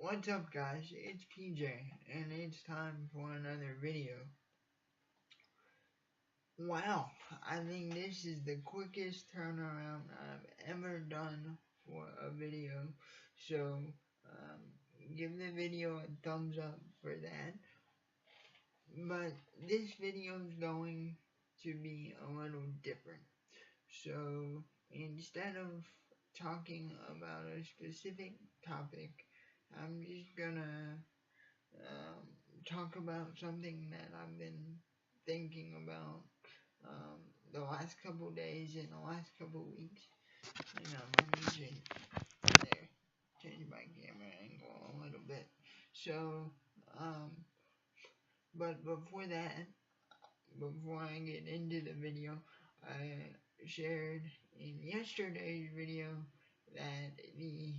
What's up guys, it's PJ, and it's time for another video. Wow, I think this is the quickest turnaround I've ever done for a video, so give the video a thumbs up for that. But this video is going to be a little different, so instead of talking about a specific topic, I'm just gonna talk about something that I've been thinking about the last couple days and the last couple weeks. Let me change my camera angle a little bit. So, but before that, before I get into the video, I shared in yesterday's video that the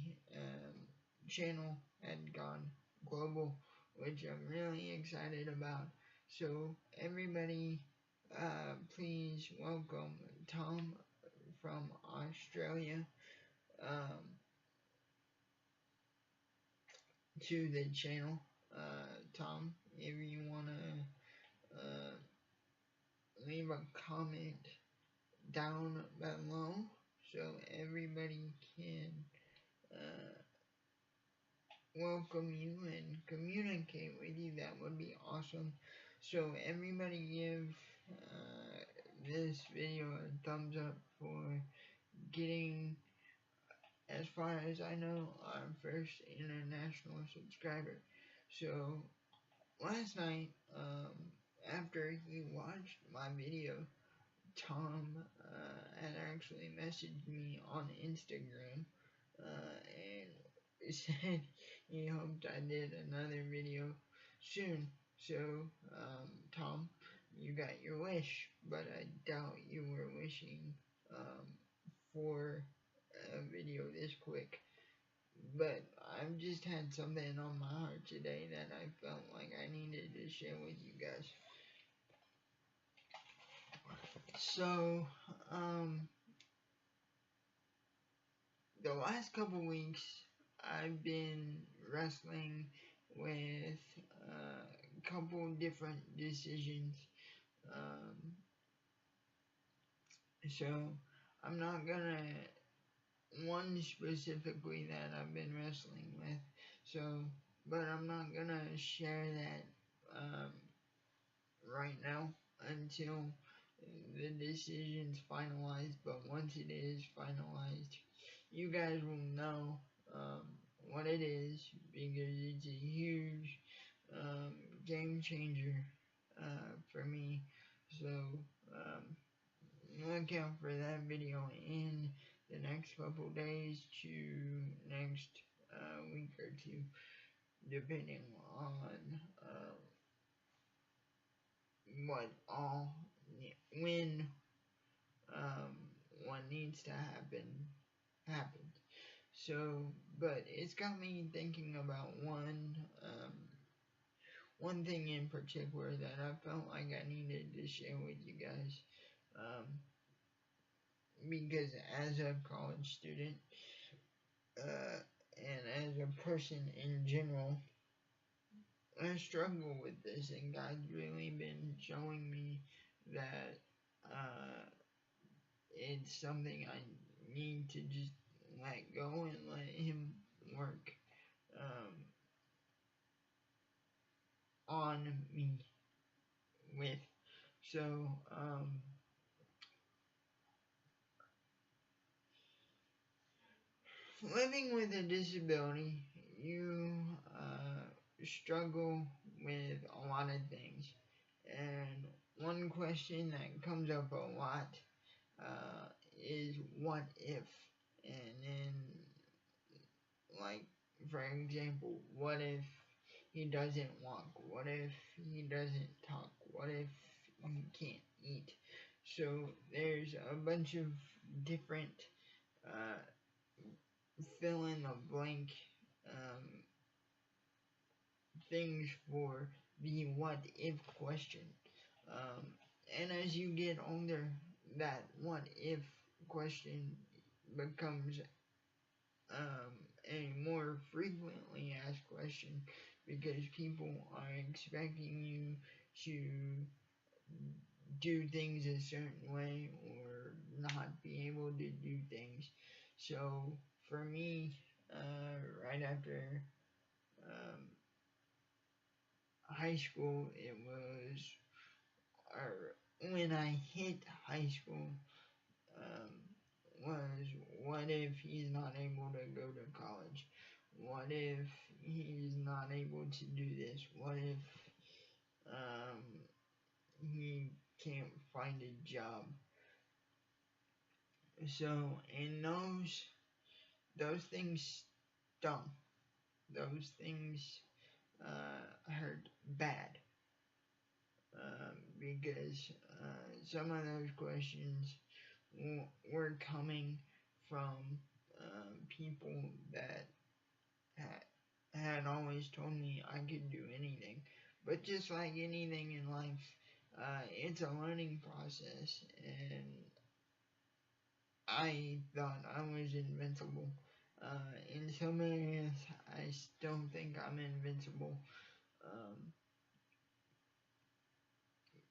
channel had gone global, which I'm really excited about. So everybody, please welcome Tom from Australia to the channel. Tom, if you wanna leave a comment down below so everybody can welcome you and communicate with you, that would be awesome. So everybody give this video a thumbs up for getting, as far as I know, our first international subscriber. So last night, after he watched my video, Tom had actually messaged me on Instagram and said he hoped I did another video soon. So, Tom, you got your wish, but I doubt you were wishing for a video this quick. But I've just had something on my heart today that I felt like I needed to share with you guys. So, the last couple weeks, I've been wrestling with a couple different decisions. So, I'm not gonna, one specifically that I've been wrestling with, so, but I'm not gonna share that right now until the decision's finalized. But once it is finalized, you guys will know what it is, because it's a huge game changer for me. So look out for that video in the next couple days to next week or two, depending on when what needs to happen happens. So, but it's got me thinking about one thing in particular that I felt like I needed to share with you guys. Because as a college student, and as a person in general, I struggle with this, and God's really been showing me that it's something I need to just let go and let Him work on me with. So, living with a disability, you struggle with a lot of things. And one question that comes up a lot is what if? And then, like, for example, what if he doesn't walk? What if he doesn't talk? What if he can't eat? So there's a bunch of different fill in the blank things for the what if question. And as you get older, that what if question becomes a more frequently asked because people are expecting you to do things a certain way or not be able to do things. So for me, right after um, high school, it was, or when I hit high school, um, was what if he's not able to go to college? What if he's not able to do this? What if um, he can't find a job? So, and those things stung. Those things hurt bad because some of those questions were coming from people that had always told me I could do anything. But just like anything in life, it's a learning process, and I thought I was invincible. In some areas, I still think I'm invincible, um,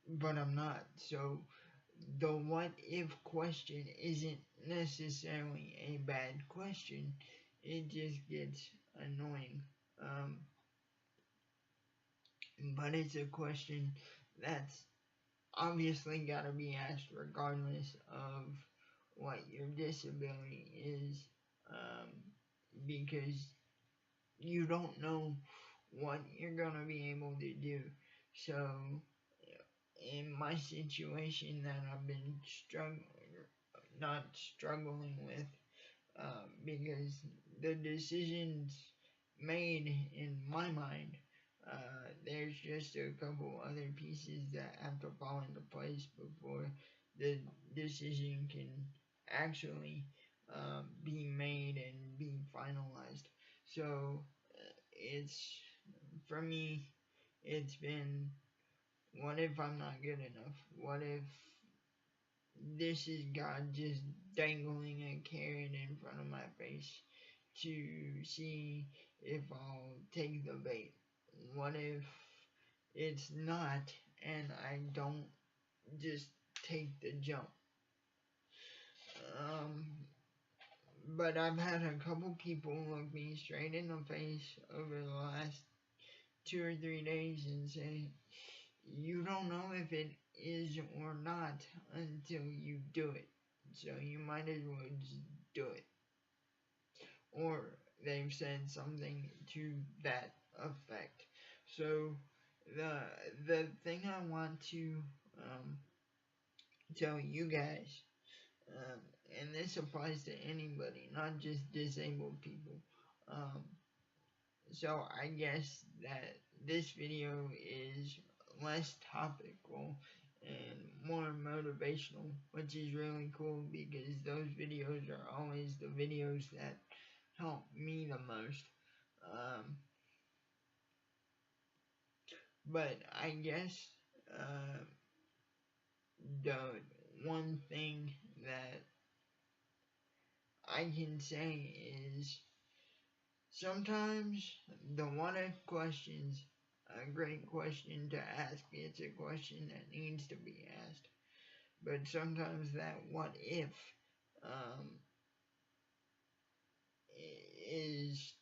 but I'm not. So the what if question isn't necessarily a bad question, it just gets annoying. Um, but it's a question that's obviously got to be asked regardless of what your disability is, um, because you don't know what you're going to be able to do. So, in my situation that I've been not struggling with, because the decisions made in my mind, there's just a couple other pieces that have to fall into place before the decision can actually be made and be finalized. So it's, for me, it's been, what if I'm not good enough? What if this is God just dangling a carrot in front of my face to see if I'll take the bait? What if it's not and I don't just take the jump? Um, but I've had a couple people look me straight in the face over the last 2 or 3 days and say, you don't know if it is or not until you do it. So you might as well just do it. Or they've said something to that effect. So the thing I want to tell you guys, um, and this applies to anybody, not just disabled people. Um, so I guess that this video is less topical and more motivational, which is really cool because those videos are always the videos that help me the most. Um, but I guess uh, the one thing that I can say is sometimes the what if question's a great question to ask. It's a question that needs to be asked. But sometimes that what if um, is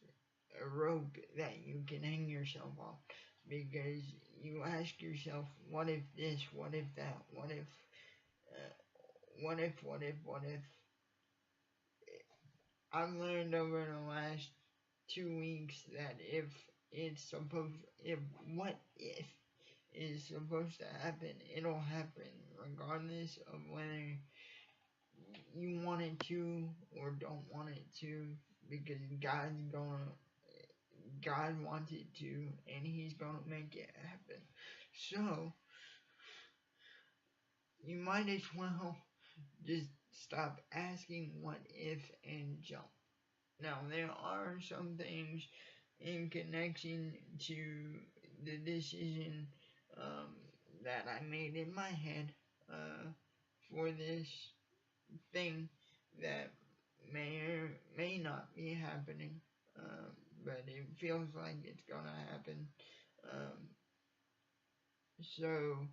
a rope that you can hang yourself off, because you ask yourself, what if this, what if that, what if. I've learned over the last 2 weeks that if what if is supposed to happen, it'll happen regardless of whether you want it to or don't want it to, because God wants it to, and He's gonna make it happen. So you might as well just stop asking what if and jump. Now there are some things in connection to the decision that I made in my head for this thing that may or may not be happening. but it feels like it's gonna happen. So,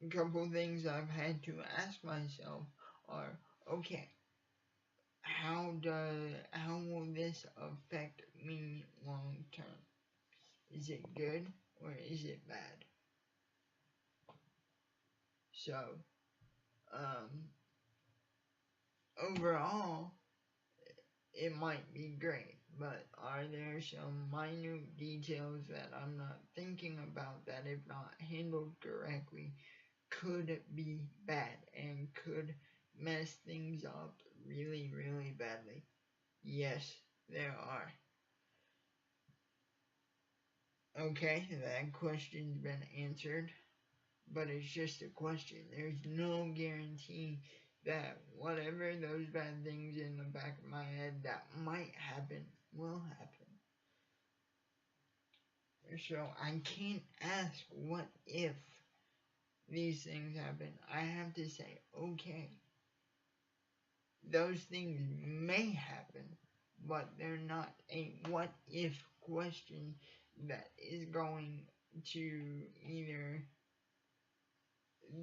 a couple things I've had to ask myself are, okay, how will this affect me long term? Is it good or is it bad? So, um, overall, it might be great, but are there some minute details that I'm not thinking about that, if not handled correctly, could be bad and could mess things up really, really badly? Yes, there are. Okay, that question's been answered, but it's just a question. There's no guarantee that whatever those bad things in the back of my head that might happen will happen. So I can't ask what if these things happen. I have to say, okay, those things may happen, but they're not a what if question that is going to either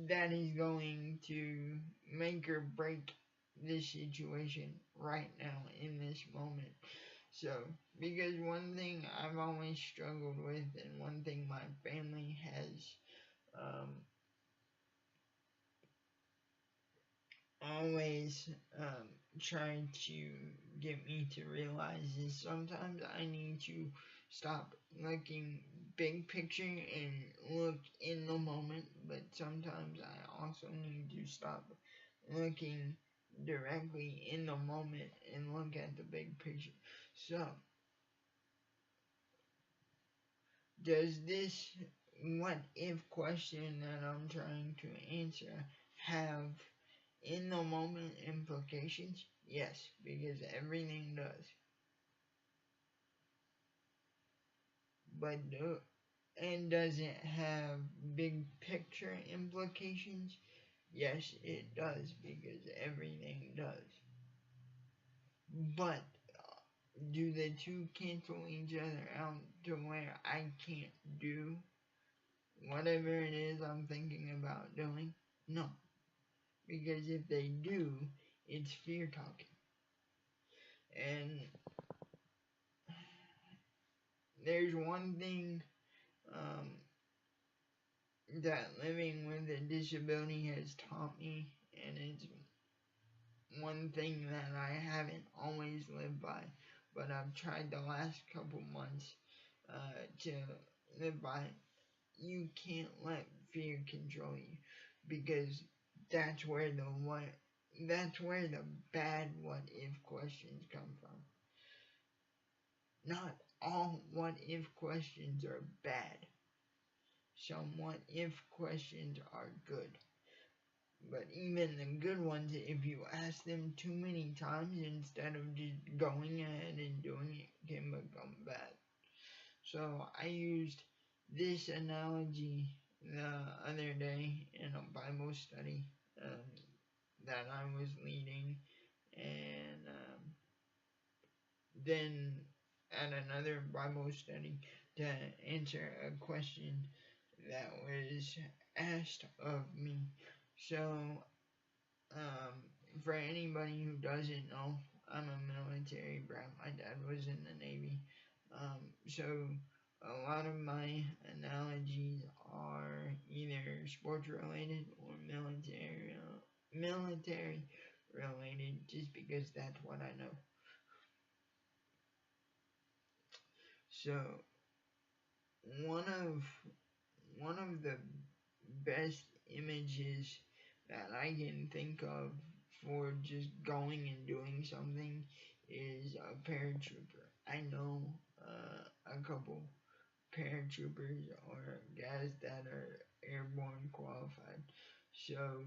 that is going to make or break this situation right now in this moment. So, because one thing I've always struggled with, and one thing my family has um, always tried to get me to realize is sometimes I need to stop looking big picture and look in the moment, but sometimes I also need to stop looking directly in the moment and look at the big picture. So, does this what if question that I'm trying to answer have in the moment implications? Yes, because everything does. But and does it have big picture implications? Yes, it does, because everything does. But do the two cancel each other out to where I can't do whatever it is I'm thinking about doing? No. Because if they do, it's fear talking. And there's one thing um, that living with a disability has taught me, and it's one thing that I haven't always lived by, but I've tried the last couple months to live by. You can't let fear control you, because that's where the bad what if questions come from. Not all what if questions are bad. Some what if questions are good. But even the good ones, if you ask them too many times instead of just going ahead and doing it, can become bad. So I used this analogy the other day in a Bible study that I was leading, and then at another Bible study to answer a question that was asked of me. So, for anybody who doesn't know, I'm a military brat. My dad was in the Navy. So a lot of my analogies are either sports related or military related, just because that's what I know. So one of the best images that I can think of for just going and doing something is a paratrooper. I know a couple paratroopers or guys that are airborne qualified. So,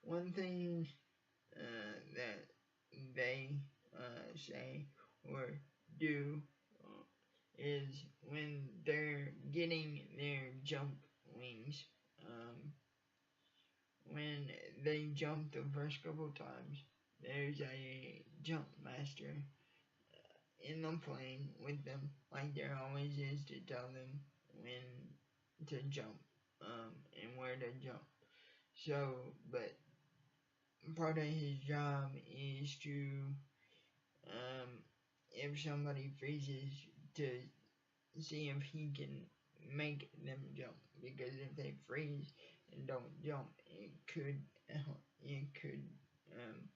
one thing that they say or do is when they're getting their jump wings, when they jump the first couple times, there's a jump master in the plane with them, like there always is, to tell them when to jump, and where to jump. So, but part of his job is to, if somebody freezes, to see if he can make them jump. Because if they freeze and don't jump, um,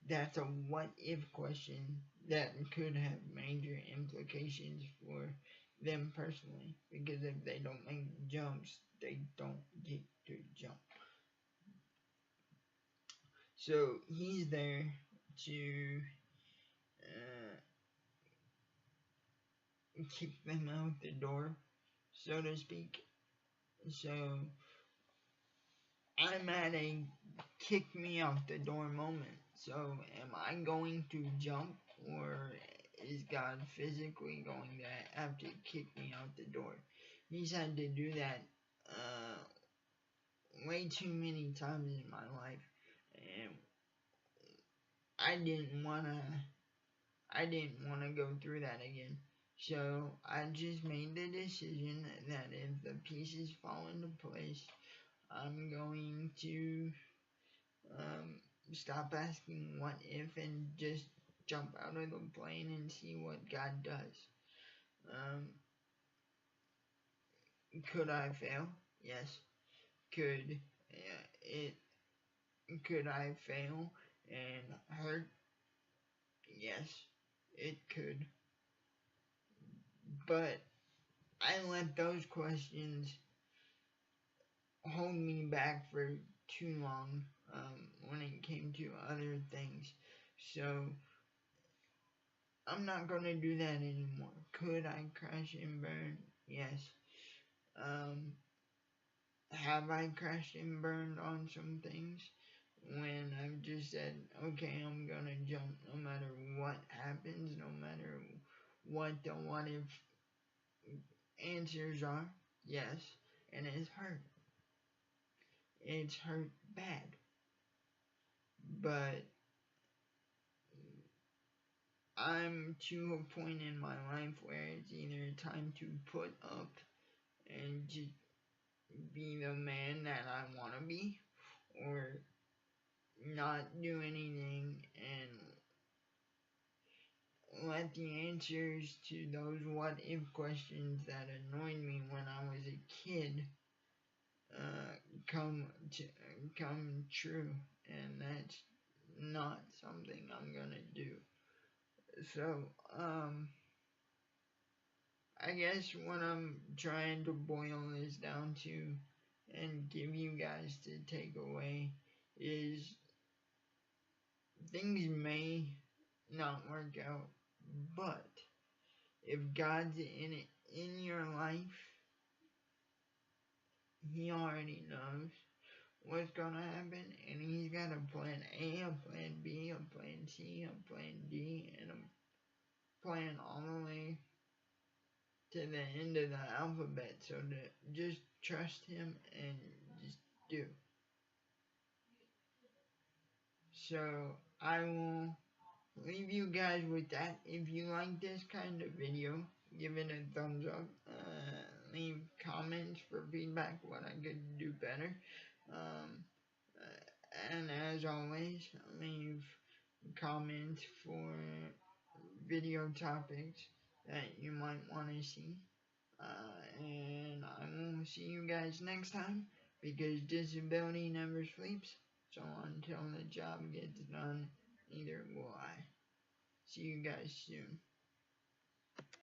that's a what if question that could have major implications for them personally. Because if they don't make jumps, they don't get to jump. So he's there to kick them out the door, so to speak. So I'm at a kick me out the door moment. So am I going to jump, or is God physically going to have to kick me out the door? He's had to do that way too many times in my life, and I didn't wanna go through that again. So I just made the decision that if the pieces fall into place, I'm going to stop asking what if and just jump out of the plane and see what God does. Could I fail? Yes. Could I fail and hurt? Yes, it could. But I let those questions hold me back for too long when it came to other things. So I'm not going to do that anymore. Could I crash and burn? Yes. Have I crashed and burned on some things when I've just said, okay, I'm going to jump no matter what happens, no matter what the what if answers are? Yes. And it's hurt. It's hurt bad. But I'm to a point in my life where it's either time to put up and just be the man that I want to be, or not do anything and let the answers to those what if questions that annoyed me when I was a kid come true, and that's not something I'm gonna do. So I guess what I'm trying to boil this down to and give you guys to take away is things may not work out, but if God's in it in your life, He already knows what's gonna happen, and He's got a plan A, a plan B, a plan C, a plan D, and a plan all the way to the end of the alphabet. So to just trust Him and just do. So I will leave you guys with that. If you like this kind of video, give it a thumbs up. Leave comments for feedback, what I could do better. And as always, leave comments for video topics that you might want to see. And I will see you guys next time, because disability never sleeps. So until the job gets done, neither will I. See you guys soon.